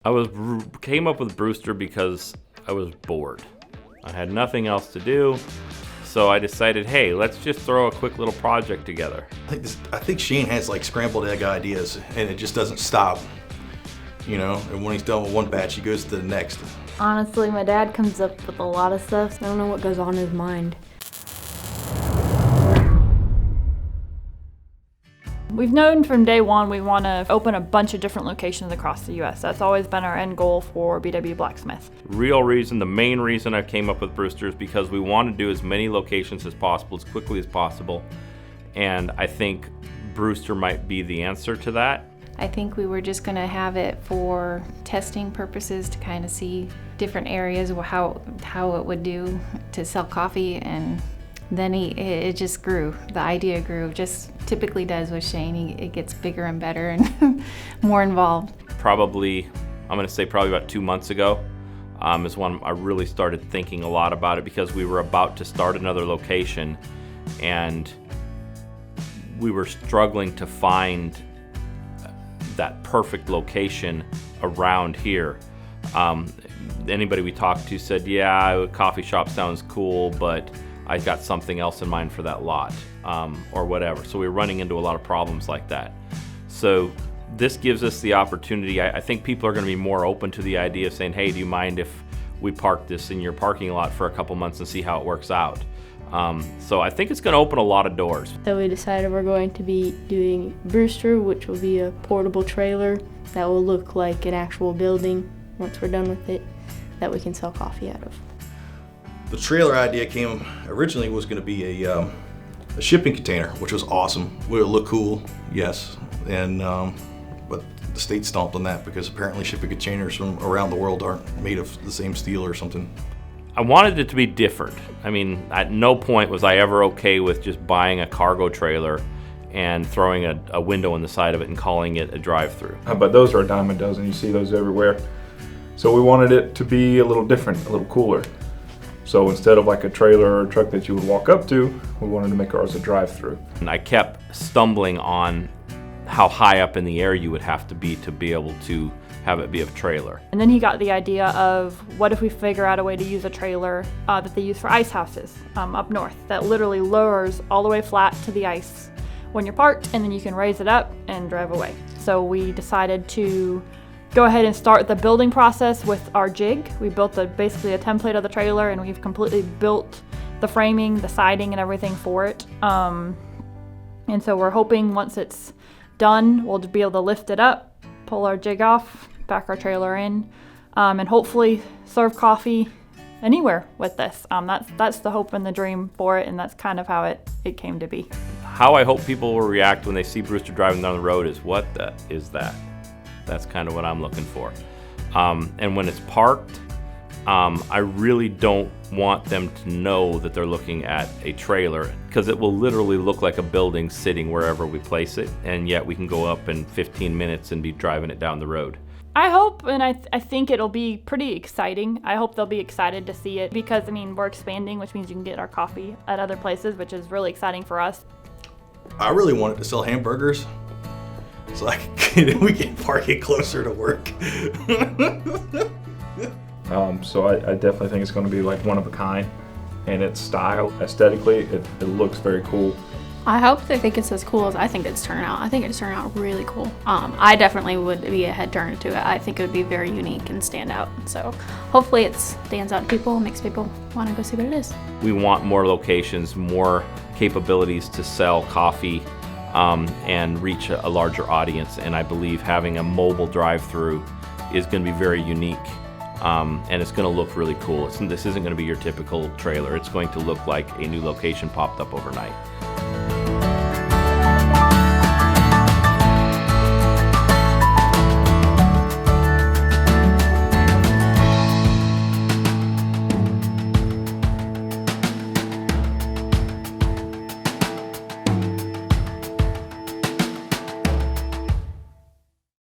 Came up with Brewster because I was bored. I had nothing else to do, so I decided, hey, let's just throw a quick little project together. I think Shane has like scrambled egg ideas, and it just doesn't stop. You know, and when he's done with one batch, he goes to the next. Honestly, my dad comes up with a lot of stuff. I don't know what goes on in his mind. We've known from day one we want to open a bunch of different locations across the U.S. That's always been our end goal for BW Blacksmith. The main reason I came up with Brewster is because we want to do as many locations as possible, as quickly as possible. And I think Brewster might be the answer to that. I think we were just going to have it for testing purposes to kind of see different areas, how it would do to sell coffee, and then it just grew. The idea grew, just typically does with Shane. It gets bigger and better and more involved. Probably about 2 months ago is when I really started thinking a lot about it, because we were about to start another location and we were struggling to find that perfect location around here. Anybody we talked to said, yeah, a coffee shop sounds cool, but I got something else in mind for that lot, or whatever. So we were running into a lot of problems like that. So this gives us the opportunity. I think people are going to be more open to the idea of saying, hey, do you mind if we park this in your parking lot for a couple months and see how it works out? So I think it's going to open a lot of doors. So we decided we're going to be doing Brewster, which will be a portable trailer that will look like an actual building once we're done with it, that we can sell coffee out of. The trailer idea originally was going to be a shipping container, which was awesome. Would it look cool? Yes. And but the state stomped on that because apparently shipping containers from around the world aren't made of the same steel or something. I wanted it to be different. I mean, at no point was I ever okay with just buying a cargo trailer and throwing a window on the side of it and calling it a drive-through. But those are a dime a dozen. You see those everywhere. So we wanted it to be a little different, a little cooler. So instead of like a trailer or a truck that you would walk up to, we wanted to make ours a drive-through. And I kept stumbling on how high up in the air you would have to be able to have it be a trailer. And then he got the idea of, what if we figure out a way to use a trailer that they use for ice houses up north, that literally lowers all the way flat to the ice when you're parked, and then you can raise it up and drive away. So we decided to go ahead and start the building process with our jig. We built basically a template of the trailer, and we've completely built the framing, the siding, and everything for it. And so we're hoping once it's done, we'll be able to lift it up, pull our jig off, back our trailer in, and hopefully serve coffee anywhere with this. That's the hope and the dream for it, and that's kind of how it came to be. How I hope people will react when they see Brewster driving down the road is, what is that? That's kind of what I'm looking for. And when it's parked, I really don't want them to know that they're looking at a trailer, because it will literally look like a building sitting wherever we place it, and yet we can go up in 15 minutes and be driving it down the road. I hope, and I think it'll be pretty exciting. I hope they'll be excited to see it, because I mean, we're expanding, which means you can get our coffee at other places, which is really exciting for us. I really wanted to sell hamburgers, so we can park it closer to work. So I definitely think it's going to be like one of a kind, and its style, aesthetically, it looks very cool. I hope they think it's as cool as I think it's turned out. I think it's turned out really cool. I definitely would be a head turner to it. I think it would be very unique and stand out. So hopefully it stands out to people, makes people want to go see what it is. We want more locations, more capabilities to sell coffee, and reach a larger audience. And I believe having a mobile drive-through is going to be very unique, and it's going to look really cool. This isn't going to be your typical trailer. It's going to look like a new location popped up overnight.